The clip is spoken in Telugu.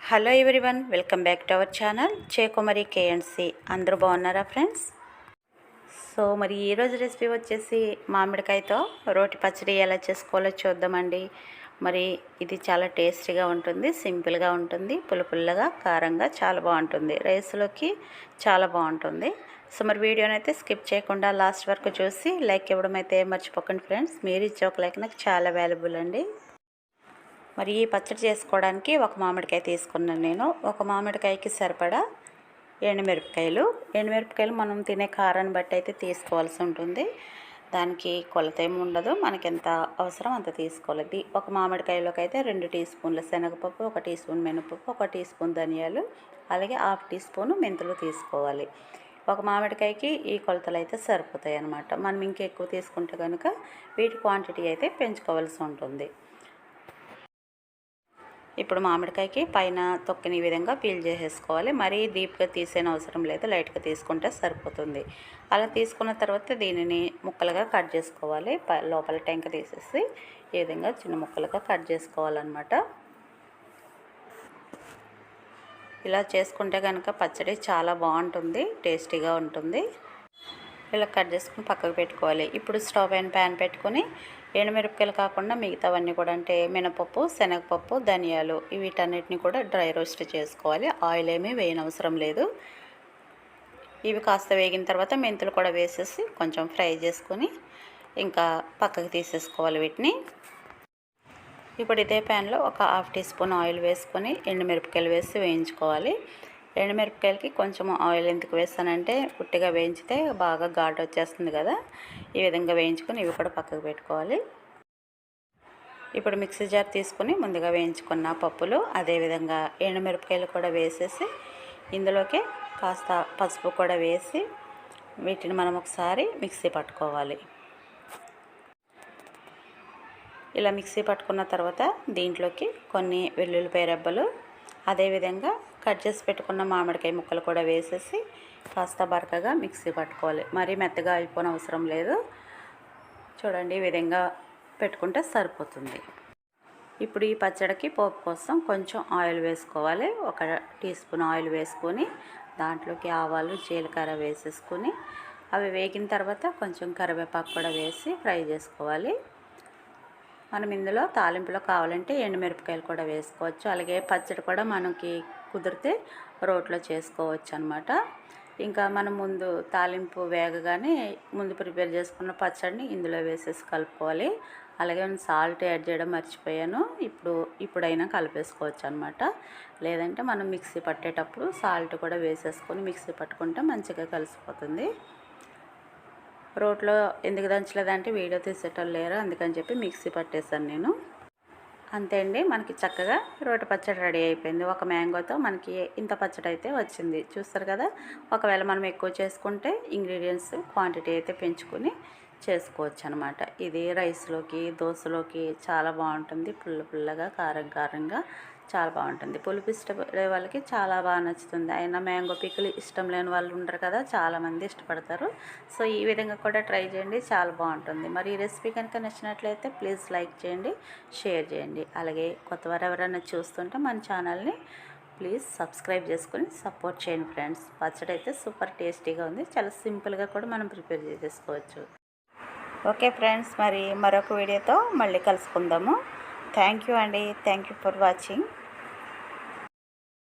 Hello everyone, welcome back to our channel చేకుమరి కేఎన్సి. అందరూ బాగున్నారా ఫ్రెండ్స్? సో మరి ఈరోజు రెసిపీ వచ్చేసి మామిడికాయతో రోటి పచ్చడి ఎలా చేసుకోవాలో చూద్దామండి. మరి ఇది చాలా టేస్టీగా ఉంటుంది, సింపుల్గా ఉంటుంది, పుల్లగా కారంగా చాలా బాగుంటుంది. రైస్లోకి చాలా బాగుంటుంది. సో మరి వీడియోని అయితే స్కిప్ చేయకుండా లాస్ట్ వరకు చూసి లైక్ ఇవ్వడం అయితే మర్చిపోకండి ఫ్రెండ్స్. మీరు ఇచ్చే ఒక లైక్ నాకు చాలా వాల్యుబుల్ అండి. మరి ఈ పచ్చడి చేసుకోవడానికి ఒక మామిడికాయ తీసుకున్నాను నేను. ఒక మామిడికాయకి సరిపడా ఎండుమిరపకాయలు మనం తినే కారాన్ని బట్టి అయితే తీసుకోవాల్సి ఉంటుంది. దానికి కొలత ఏమి ఉండదు, మనకి ఎంత అవసరం అంత తీసుకోవాలి. ఒక మామిడికాయలోకి అయితే 2 టీ స్పూన్ల శనగపప్పు, 1 టీ స్పూన్ మినపప్పు, 1 టీ స్పూన్ ధనియాలు, అలాగే 1/2 టీ స్పూన్ మెంతులు తీసుకోవాలి. ఒక మామిడికాయకి ఈ కొలతలు అయితే సరిపోతాయి అన్నమాట. మనం ఇంకెక్కువ తీసుకుంటే కనుక వీటి క్వాంటిటీ అయితే పెంచుకోవాల్సి ఉంటుంది. ఇప్పుడు మామిడికాయకి పైన తొక్కని విధంగా పీల్ చేసేసుకోవాలి. మరీ డీప్గా తీసేన అవసరం లేదు, లైట్గా తీసుకుంటే సరిపోతుంది. అలా తీసుకున్న తర్వాత దీనిని ముక్కలుగా కట్ చేసుకోవాలి. లోపల టెంక తీసేసి ఈ విధంగా చిన్న ముక్కలుగా కట్ చేసుకోవాలన్నమాట. ఇలా చేసుకుంటే కనుక పచ్చడి చాలా బాగుంటుంది, టేస్టీగా ఉంటుంది. ఇలా కట్ చేసుకుని పక్కకు పెట్టుకోవాలి. ఇప్పుడు స్టవ్ పైన ప్యాన్ పెట్టుకొని ఎండుమిరపకాయలు కాకుండా మిగతావన్నీ కూడా అంటే మినపప్పు, శనగపప్పు, ధనియాలు వీటన్నిటిని కూడా డ్రై రోస్ట్ చేసుకోవాలి. ఆయిల్ ఏమీ వేయనవసరం లేదు. ఇవి కాస్త వేగిన తర్వాత మెంతులు కూడా వేసేసి కొంచెం ఫ్రై చేసుకొని ఇంకా పక్కకు తీసేసుకోవాలి వీటిని. ఇప్పుడు ఇదే ప్యాన్లో ఒక 1/2 టీ స్పూన్ ఆయిల్ వేసుకొని ఎండుమిరపకాయలు వేసి వేయించుకోవాలి. ఎండుమిరపకాయలకి కొంచెం ఆయిల్ ఎందుకు వేస్తానంటే ఉట్టిగా వేయించితే బాగా ఘాటు వచ్చేస్తుంది కదా. ఈ విధంగా వేయించుకొని ఇవి కూడా పక్కకు పెట్టుకోవాలి. ఇప్పుడు మిక్సీ జార్ తీసుకొని ముందుగా వేయించుకున్న పప్పులు అదేవిధంగా ఎండుమిరపకాయలు కూడా వేసేసి ఇందులోకి కాస్త పసుపు కూడా వేసి వీటిని మనం ఒకసారి మిక్సీ పట్టుకోవాలి. ఇలా మిక్సీ పట్టుకున్న తర్వాత దీంట్లోకి కొన్ని వెల్లుల్లిపాయ రెబ్బలు అదేవిధంగా కట్ చేసి పెట్టుకున్న మామిడికాయ ముక్కలు కూడా వేసేసి కాస్త బరకగా మిక్సీ పట్టుకోవాలి. మరీ మెత్తగా అయిపోయిన అవసరం లేదు. చూడండి, ఈ విధంగా పెట్టుకుంటే సరిపోతుంది. ఇప్పుడు ఈ పచ్చడికి పోపు కోసం కొంచెం ఆయిల్ వేసుకోవాలి. 1 టీ స్పూన్ ఆయిల్ వేసుకొని దాంట్లోకి ఆవాలు, జీలకర్ర వేసేసుకొని అవి వేగిన తర్వాత కొంచెం కరివేపాకు కూడా వేసి ఫ్రై చేసుకోవాలి. మనం ఇందులో తాలింపులో కావాలంటే ఎండుమిరపకాయలు కూడా వేసుకోవచ్చు. అలాగే పచ్చడి కూడా మనకి కుదిరితే రోట్లో చేసుకోవచ్చు అన్నమాట. ఇంకా మనం ముందు తాలింపు వేగగానే ముందు ప్రిపేర్ చేసుకున్న పచ్చడిని ఇందులో వేసేసి కలుపుకోవాలి. అలాగే సాల్ట్ యాడ్ చేయడం మర్చిపోయాను. ఇప్పుడైనా కలిపేసుకోవచ్చు అన్నమాట. లేదంటే మనం మిక్సీ పట్టేటప్పుడు సాల్ట్ కూడా వేసేసుకొని మిక్సీ పట్టుకుంటే మంచిగా కలిసిపోతుంది. రోట్లో ఎందుకు దంచలేదంటే వీడియో తీసేటోళ్ళు లేరు, అందుకని చెప్పి మిక్సీ పట్టేశాను నేను. అంతే అండి, మనకి చక్కగా రోటి పచ్చడి రెడీ అయిపోయింది. ఒక మ్యాంగోతో మనకి ఇంత పచ్చడి అయితే వచ్చింది. చూస్తారు కదా. ఒకవేళ మనం ఎక్కువ చేసుకుంటే ఇంగ్రీడియంట్స్ క్వాంటిటీ అయితే పెంచుకొని చేసుకోవచ్చు అనమాట. ఇది రైస్లోకి, దోశలోకి చాలా బాగుంటుంది. పుల్లగా కారంగా చాలా బాగుంటుంది. పులుపు ఇష్టపడే వాళ్ళకి చాలా బాగా నచ్చుతుంది. అయినా మ్యాంగో పికిల్ ఇష్టం లేని వాళ్ళు ఉండరు కదా, చాలామంది ఇష్టపడతారు. సో ఈ విధంగా కూడా ట్రై చేయండి, చాలా బాగుంటుంది. మరి ఈ రెసిపీ కనుక నచ్చినట్లయితే ప్లీజ్ లైక్ చేయండి, షేర్ చేయండి. అలాగే కొత్తవారు ఎవరైనా చూస్తుంటే మన ఛానల్ని ప్లీజ్ సబ్స్క్రైబ్ చేసుకొని సపోర్ట్ చేయండి ఫ్రెండ్స్. పచ్చడి అయితే సూపర్ టేస్టీగా ఉంది. చాలా సింపుల్గా కూడా మనం ప్రిపేర్ చేసేసుకోవచ్చు. ఓకే ఫ్రెండ్స్, మరి మరొక వీడియోతో మళ్ళీ కలుసుకుందాము. థ్యాంక్ యూ అండి. Thank you for watching.